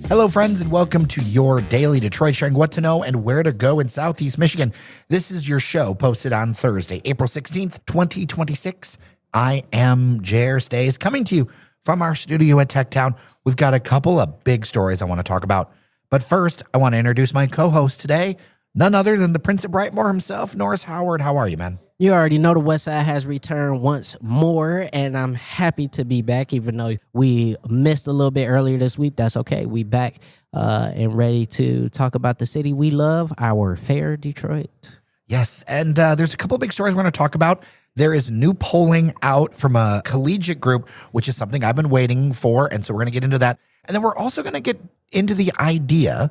Hello, friends, and welcome to your daily Detroit, sharing what to know and where to go in Southeast Michigan. This is your show posted on Thursday, April 16th, 2026. I am Jer Stays, coming to you from our studio at Tech Town. We've got a couple of big stories I want to talk about. But first, I want to introduce my co-host today, none other than the Prince of Brightmoor himself, Norris Howard. How are you, man? You already know the West Side has returned once more, and I'm happy to be back, even though we missed a little bit earlier this week. That's okay. We back and ready to talk about the city we love, our fair Detroit. Yes, and there's a couple big stories we're going to talk about. There is new polling out from a collegiate group, which is something I've been waiting for, and so we're going to get into that. And then we're also going to get into the idea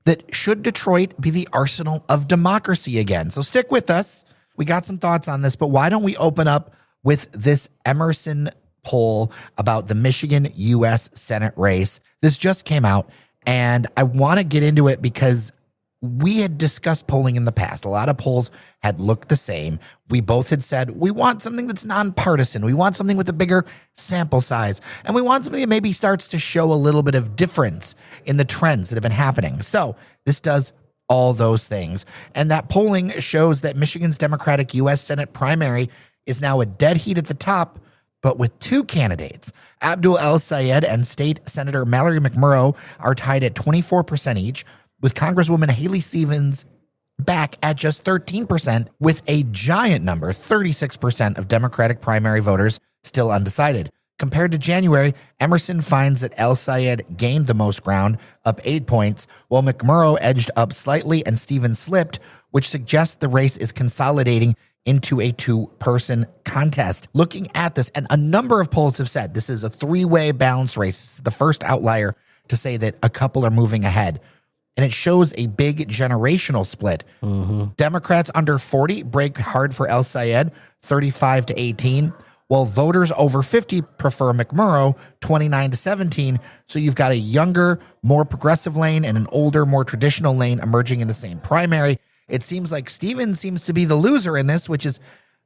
that should Detroit be the arsenal of democracy again? So stick with us. We got some thoughts on this, but why don't we open up with this Emerson poll about the Michigan U.S. Senate race? This just came out, and I want to get into it because we had discussed polling in the past. A lot of polls had looked the same. We both had said, we want something that's nonpartisan. We want something with a bigger sample size. And we want something that maybe starts to show a little bit of difference in the trends that have been happening. So this does all those things. And that polling shows that Michigan's Democratic U.S. Senate primary is now a dead heat at the top, but with two candidates. Abdul and State Senator Mallory McMorrow are tied at 24% each, with Congresswoman Haley Stevens back at just 13%, with a giant number, 36% of Democratic primary voters still undecided. Compared to January, Emerson finds that El-Sayed gained the most ground, up 8 points, while McMorrow edged up slightly and Stevens slipped, which suggests the race is consolidating into a two-person contest. Looking at this, and a number of polls have said this is a three-way balanced race. This is the first outlier to say that a couple are moving ahead. And it shows a big generational split. Democrats under 40 break hard for El-Sayed, 35-18. While voters over 50 prefer McMorrow, 29-17. So you've got a younger, more progressive lane and an older, more traditional lane emerging in the same primary. It seems like Stevens seems to be the loser in this, which is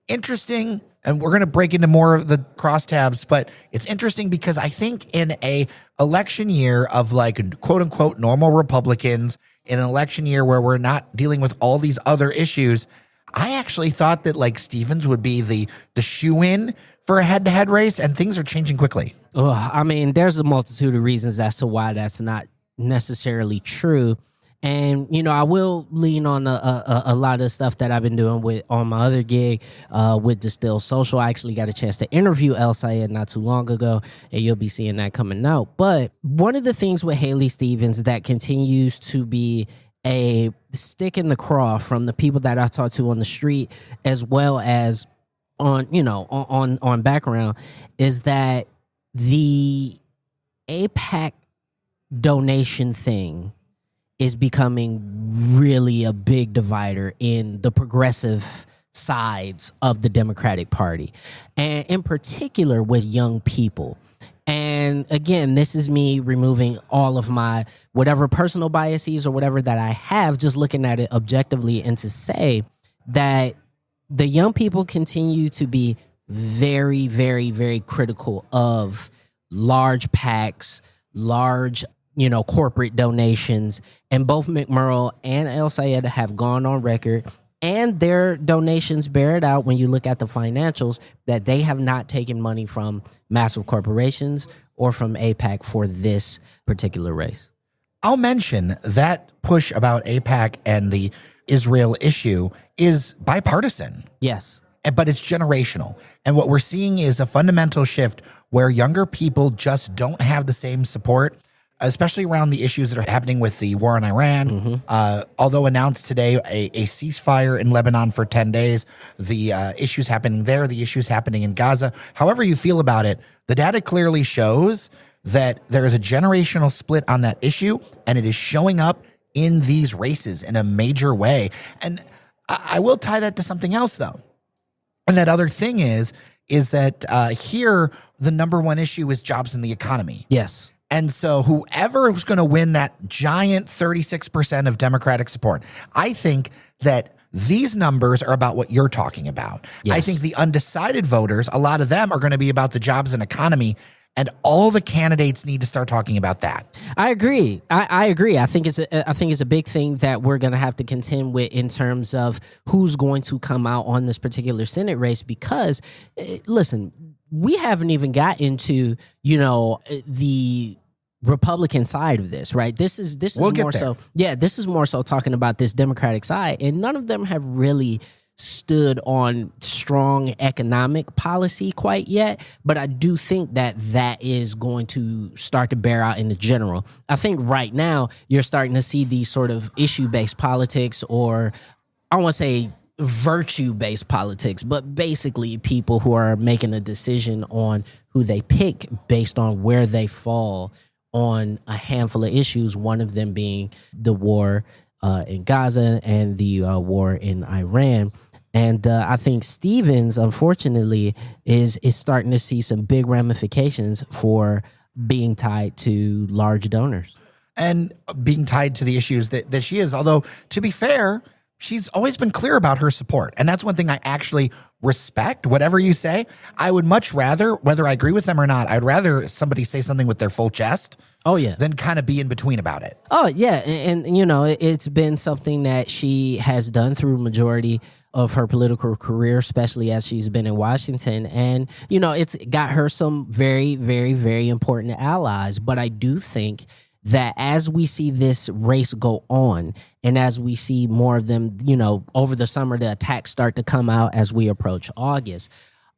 interesting. And we're going to break into more of the crosstabs, but it's interesting because I think in a election year of like quote unquote normal Republicans, in an election year where we're not dealing with all these other issues, I actually thought that like Stevens would be the shoe-in for a head-to-head race, and things are changing quickly. I mean, there's a multitude of reasons as to why that's not necessarily true. And, you know, I will lean on a lot of stuff that I've been doing on my other gig with Distill Social. I actually got a chance to interview El-Sayed not too long ago, and you'll be seeing that coming out. But one of the things with Haley Stevens that continues to be a stick in the craw from the people that I talk to on the street, as well as on background, is that the AIPAC donation thing is becoming really a big divider in the progressive sides of the Democratic Party, and in particular with young people. And again, this is me removing all of my whatever personal biases or whatever that I have, just looking at it objectively, and to say that the young people continue to be very, very, very critical of large PACs, large corporate donations, and both McMorrow and El-Sayed have gone on record, and their donations bear it out when you look at the financials, that they have not taken money from massive corporations or from AIPAC for this particular race. I'll mention that push about AIPAC and the Israel issue is bipartisan. Yes. But it's generational. And what we're seeing is a fundamental shift where younger people just don't have the same support, especially around the issues that are happening with the war in Iran. Although announced today a ceasefire in Lebanon for 10 days, the issues happening there, the issues happening in Gaza. However you feel about it, the data clearly shows that there is a generational split on that issue, and it is showing up in these races in a major way. And I will tie that to something else, though. And that other thing is that here, the number one issue is jobs in the economy. Yes. And so whoever is going to win that giant 36% of Democratic support, I think that these numbers are about what you're talking about. Yes. I think the undecided voters, a lot of them are going to be about the jobs and economy. And all the candidates need to start talking about that. I agree. I agree. I think it's a big thing that we're going to have to contend with in terms of who's going to come out on this particular Senate race. Because, listen, we haven't even got into the Republican side of this, right? This is more so. Yeah, this is more so talking about this Democratic side, and none of them have really stood on strong economic policy quite yet, but I do think that is going to start to bear out in the general. I think right now you're starting to see these sort of issue-based politics, or I want to say virtue-based politics, but basically people who are making a decision on who they pick based on where they fall on a handful of issues, one of them being the war in Gaza and the war in Iran. And I think Stevens, unfortunately, is starting to see some big ramifications for being tied to large donors. And being tied to the issues that she is. Although, to be fair, she's always been clear about her support. And that's one thing I actually respect. Whatever you say, I would much rather, whether I agree with them or not, I'd rather somebody say something with their full chest. Oh, yeah. Than kind of be in between about it. Oh, yeah. And it's been something that she has done through majority of her political career, especially as she's been in Washington. And, it's got her some very, very, very important allies. But I do think that as we see this race go on, and as we see more of them, over the summer, the attacks start to come out as we approach August,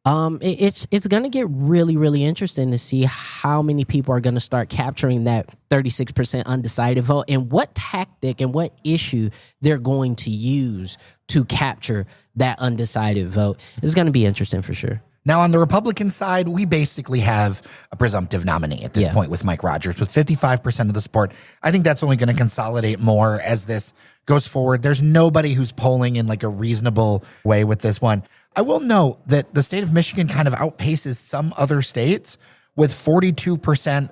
it's going to get really, really interesting to see how many people are going to start capturing that 36% undecided vote, and what tactic and what issue they're going to use to capture that undecided vote. It's going to be interesting for sure. Now, on the Republican side, we basically have a presumptive nominee at this point with Mike Rogers, with 55% of the support. I think that's only going to consolidate more as this goes forward. There's nobody who's polling in like a reasonable way with this one. I will note that the state of Michigan kind of outpaces some other states with 42%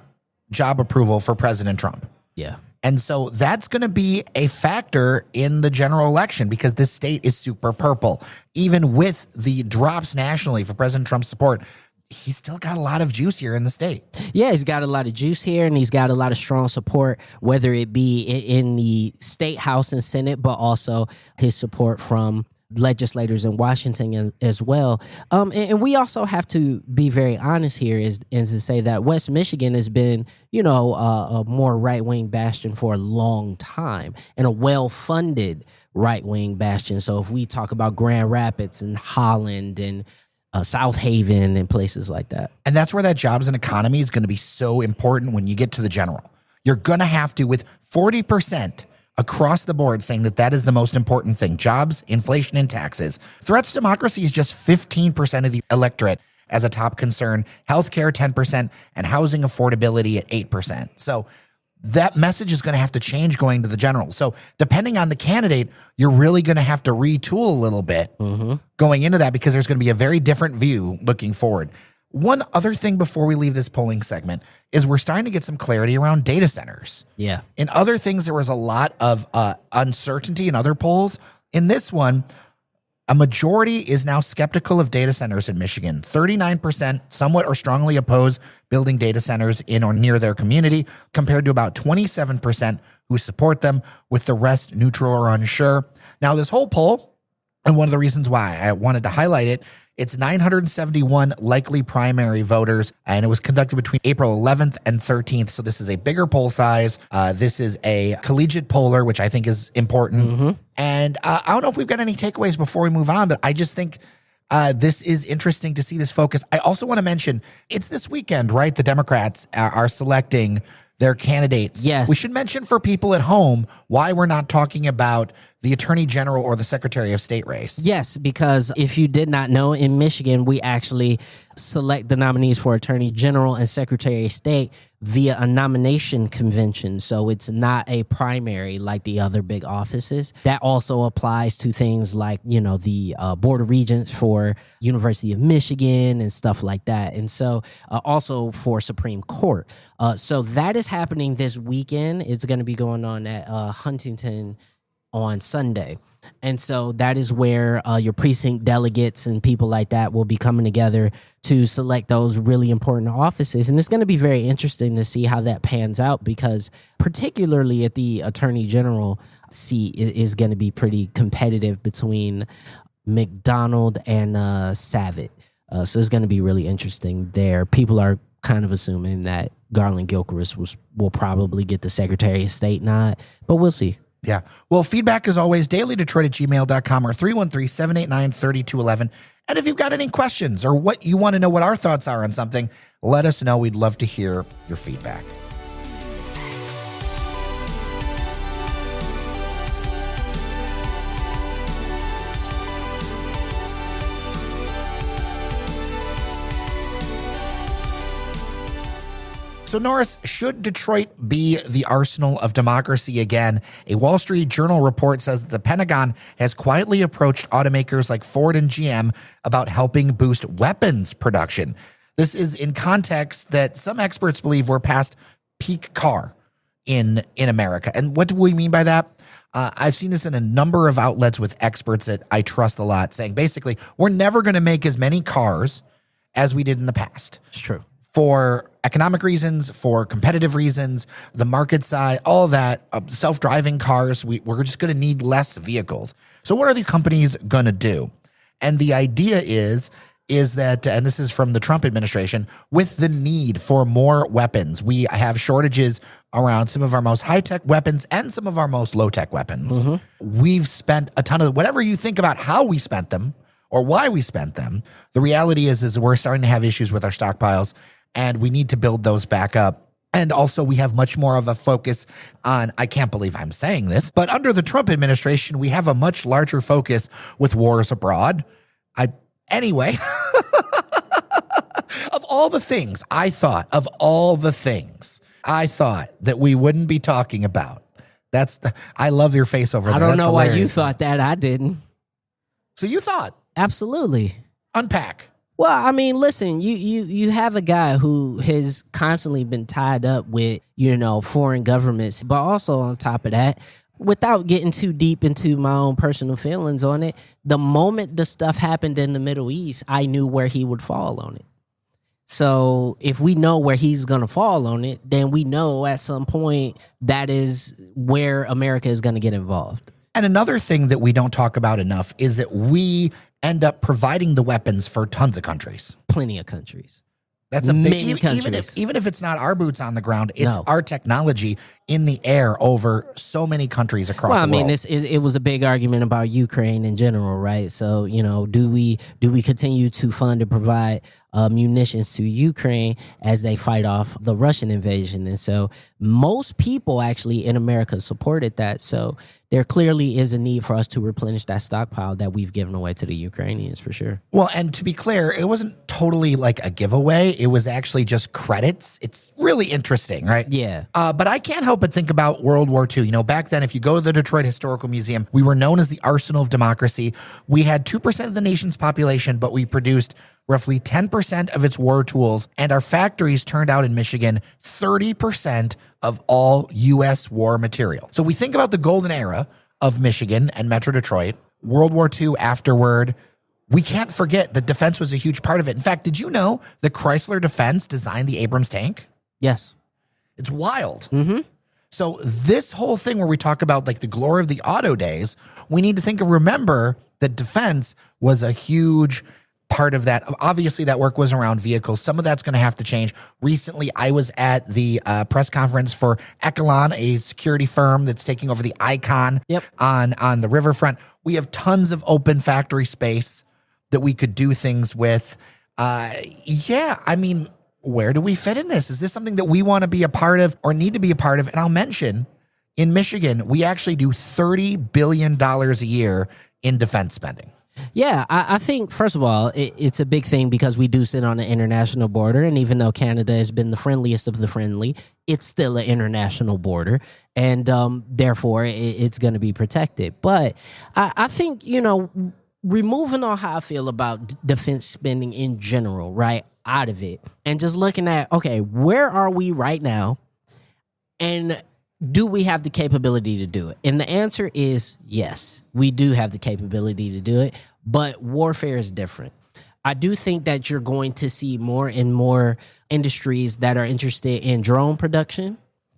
job approval for President Trump. Yeah. And so that's going to be a factor in the general election because this state is super purple. Even with the drops nationally for President Trump's support, he's still got a lot of juice here in the state. Yeah, he's got a lot of juice here, and he's got a lot of strong support, whether it be in the state house and Senate, but also his support from legislators in Washington as well. And we also have to be very honest here is to say that West Michigan has been, a more right-wing bastion for a long time, and a well-funded right-wing bastion. So if we talk about Grand Rapids and Holland and South Haven and places like that. And that's where that jobs and economy is going to be so important when you get to the general. You're going to have to, with 40% across the board saying that is the most important thing. Jobs, inflation, and taxes. Threats to democracy is just 15% of the electorate as a top concern. Healthcare, 10%, and housing affordability at 8%. So that message is going to have to change going to the general. So depending on the candidate, you're really going to have to retool a little bit going into that because there's going to be a very different view looking forward. One other thing before we leave this polling segment is we're starting to get some clarity around data centers. Yeah. In other things, there was a lot of uncertainty in other polls. In this one, a majority is now skeptical of data centers in Michigan. 39% somewhat or strongly oppose building data centers in or near their community, compared to about 27% who support them, with the rest neutral or unsure. Now, this whole poll, and one of the reasons why I wanted to highlight it, it's 971 likely primary voters, and it was conducted between April 11th and 13th. So this is a bigger poll size. This is a collegiate poller, which I think is important. And I don't know if we've got any takeaways before we move on, but I just think this is interesting to see this focus. I also want to mention it's this weekend, right? The Democrats are selecting their candidates. Yes. We should mention for people at home why we're not talking about the Attorney General or the Secretary of State race. Yes, because if you did not know, in Michigan, we actually select the nominees for Attorney General and Secretary of State via a nomination convention. So it's not a primary like the other big offices. That also applies to things like, the Board of Regents for University of Michigan and stuff like that. And so also for Supreme Court. So that is happening this weekend. It's going to be going on at Huntington on Sunday. And so that is where your precinct delegates and people like that will be coming together to select those really important offices. And it's going to be very interesting to see how that pans out, because particularly at the Attorney General seat is going to be pretty competitive between McDonald and Savitt. So it's going to be really interesting there. People are kind of assuming that Garland Gilchrist will probably get the Secretary of State nod, but we'll see. Yeah. Well, feedback is always dailydetroit@gmail.com or 313-789-3211. And if you've got any questions or what you want to know what our thoughts are on something, let us know. We'd love to hear your feedback. So, Norris, should Detroit be the arsenal of democracy again? A Wall Street Journal report says that the Pentagon has quietly approached automakers like Ford and GM about helping boost weapons production. This is in context that some experts believe we're past peak car in America. And what do we mean by that? I've seen this in a number of outlets with experts that I trust a lot, saying basically we're never going to make as many cars as we did in the past. It's true. For economic reasons, for competitive reasons, the market side, all that, self-driving cars, we're just going to need less vehicles. So what are these companies going to do? And the idea is that, and this is from the Trump administration, with the need for more weapons, we have shortages around some of our most high-tech weapons and some of our most low-tech weapons. Mm-hmm. We've spent a ton of, whatever you think about how we spent them or why we spent them, the reality is we're starting to have issues with our stockpiles, and we need to build those back up. And also we have much more of a focus on, I can't believe I'm saying this, but under the Trump administration, we have a much larger focus with wars abroad. Anyway, of all the things I thought that we wouldn't be talking about. I love your face over there. I don't know hilarious. why you thought that. I didn't. So you thought. Absolutely. Unpack. Well, I mean, listen, you have a guy who has constantly been tied up with, foreign governments, but also on top of that, without getting too deep into my own personal feelings on it, the moment the stuff happened in the Middle East, I knew where he would fall on it. So if we know where he's going to fall on it, then we know at some point that is where America is going to get involved. And another thing that we don't talk about enough is that we end up providing the weapons for tons of countries. Plenty of countries. That's a big, Many countries. Even if it's not our boots on the ground, it's No. our technology in the air over so many countries across the world. Well, I mean, it was a big argument about Ukraine in general, right? So, do we continue to fund and provide munitions to Ukraine as they fight off the Russian invasion? And so most people actually in America supported that. So there clearly is a need for us to replenish that stockpile that we've given away to the Ukrainians, for sure. Well, and to be clear, it wasn't totally like a giveaway. It was actually just credits. It's really interesting, right? Yeah. But I can't help but think about World War II. Back then, if you go to the Detroit Historical Museum, we were known as the arsenal of democracy. We had 2% of the nation's population, but we produced roughly 10% of its war tools, and our factories turned out in Michigan 30% of all U.S. war material. So we think about the golden era of Michigan and Metro Detroit, World War II afterward. We can't forget that defense was a huge part of it. In fact, did you know that Chrysler Defense designed the Abrams tank? Yes. It's wild. Mm-hmm. So this whole thing where we talk about like the glory of the auto days, we need to remember that defense was a huge part of that. Obviously, that work was around vehicles. Some of that's going to have to change. Recently, I was at the press conference for Echelon, a security firm that's taking over the Icon on the riverfront. We have tons of open factory space that we could do things with. I mean, where do we fit in this? Is this something that we want to be a part of or need to be a part of? And I'll mention, in Michigan, we actually do $30 billion a year in defense spending. Yeah, I think, first of all, it's a big thing because we do sit on an international border. And even though Canada has been the friendliest of the friendly, it's still an international border. And therefore, it's going to be protected. But I think, removing all how I feel about defense spending in general, right, out of it, and just looking at, okay, where are we right now? And do we have the capability to do it? And the answer is yes, we do have the capability to do it, but warfare is different. I do think that you're going to see more and more industries that are interested in drone production.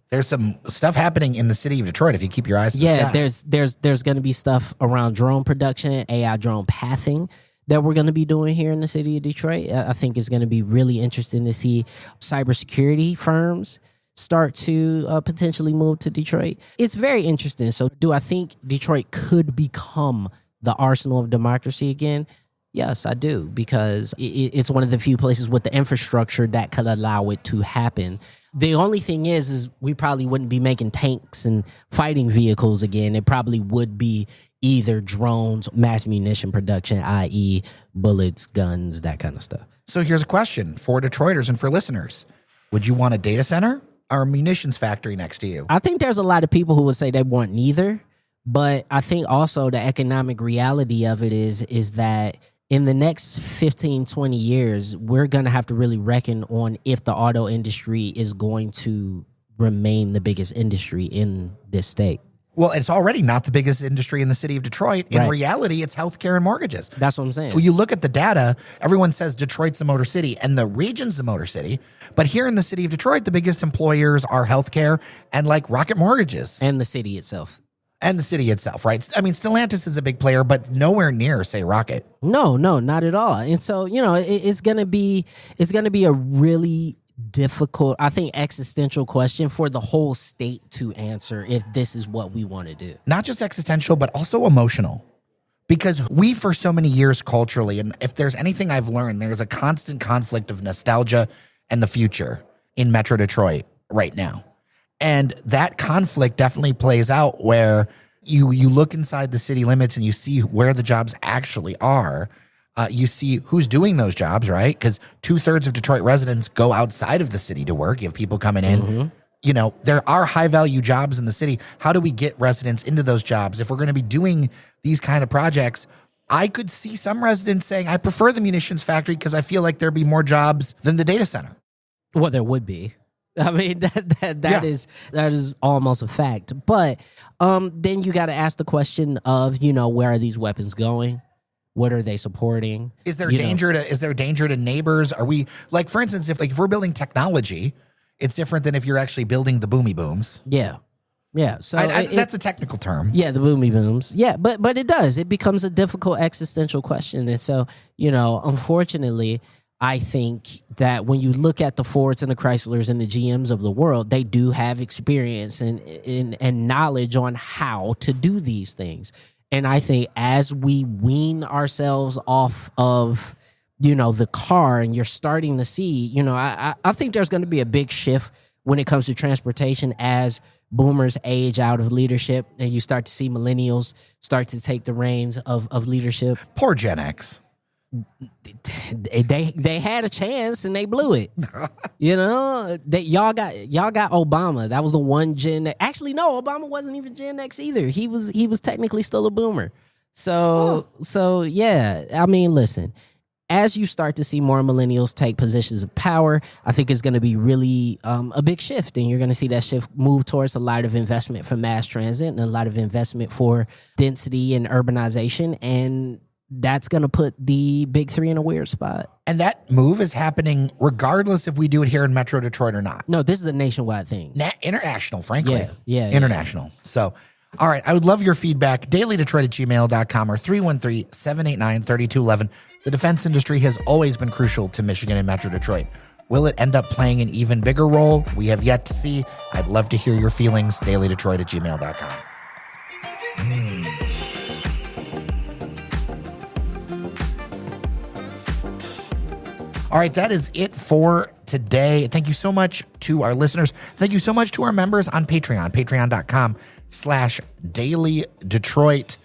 There's some stuff happening in the city of Detroit if you keep your eyes to the sky. There's going to be stuff around drone production, AI drone pathing that we're going to be doing here in the city of Detroit. I think it's going to be really interesting to see cybersecurity firms start to potentially move to Detroit. It's very interesting. So do I think Detroit could become the arsenal of democracy again? Yes, I do, because it's one of the few places with the infrastructure that could allow it to happen. The only thing is we probably wouldn't be making tanks and fighting vehicles again. It probably would be either drones, mass munition production, i.e. bullets, guns, that kind of stuff. So here's a question for Detroiters and for listeners. Would you want a data center or a munitions factory next to you? I think there's a lot of people who would say they want neither, but I think also the economic reality of it is that in the next 15, 20 years, we're going to have to really reckon on if the auto industry is going to remain the biggest industry in this state. Well, it's already not the biggest industry in the city of Detroit. In reality, it's healthcare and mortgages. That's what I'm saying. When you look at the data, everyone says Detroit's the motor city and the region's the motor city. But here in the city of Detroit, the biggest employers are healthcare and like Rocket Mortgages. And the city itself. And the city itself, right? I mean, Stellantis is a big player, but nowhere near, say, Rocket. No, not at all. And so, it's gonna be a really difficult, I think, existential question for the whole state to answer if this is what we want to do. Not just existential, but also emotional. Because we, for so many years culturally, and if there's anything I've learned, there's a constant conflict of nostalgia and the future in Metro Detroit right now. And that conflict definitely plays out where you look inside the city limits and you see where the jobs actually are. You see who's doing those jobs, right? Because 2/3 of Detroit residents go outside of the city to work. You have people coming in. Mm-hmm. There are high value jobs in the city. How do we get residents into those jobs? If we're going to be doing these kind of projects, I could see some residents saying, I prefer the munitions factory because I feel like there'd be more jobs than the data center. Well, there would be. I mean, that is almost a fact. But then you got to ask the question of, where are these weapons going? What are they supporting? Is there danger to neighbors? Are we, like, for instance, if we're building technology, it's different than if you're actually building the boomy booms. Yeah. So that's a technical term. Yeah, the boomy booms. Yeah, but it becomes a difficult existential question. And so, unfortunately, I think that when you look at the Fords and the Chryslers and the GMs of the world, they do have experience and knowledge on how to do these things. And I think as we wean ourselves off of, the car, and you're starting to see, I think there's going to be a big shift when it comes to transportation as boomers age out of leadership and you start to see millennials start to take the reins of leadership. Poor Gen X. They had a chance and they blew it. Y'all got Obama. That was the one Gen X. Actually, no, Obama wasn't even Gen X either. He was technically still a boomer. So yeah. I mean, listen, as you start to see more millennials take positions of power, I think it's going to be really a big shift, and you're going to see that shift move towards a lot of investment for mass transit and a lot of investment for density and urbanization, and that's going to put the big three in a weird spot. And that move is happening regardless if we do it here in Metro Detroit or not. No, this is a nationwide thing. International, frankly. Yeah. International. So, all right, I would love your feedback. dailydetroit@gmail.com or 313-789-3211. The defense industry has always been crucial to Michigan and Metro Detroit. Will it end up playing an even bigger role? We have yet to see. I'd love to hear your feelings. dailydetroit@gmail.com. All right, that is it for today. Thank you so much to our listeners. Thank you so much to our members on Patreon, patreon.com/dailydetroit.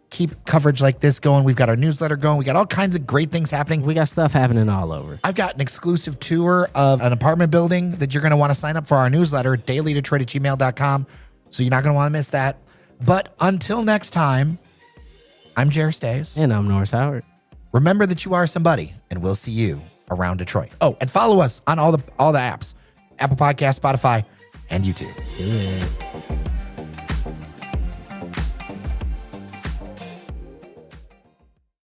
Keep coverage like this going. We've got our newsletter going. We got all kinds of great things happening. We got stuff happening all over. I've got an exclusive tour of an apartment building that you're going to want to sign up for our newsletter, dailydetroit@gmail.com. So you're not going to want to miss that. But until next time, I'm Jer Stays. And I'm Norris Howard. Remember that you are somebody, and we'll see you around Detroit. Oh, and follow us on all the apps, Apple Podcasts, Spotify, and YouTube. Do it.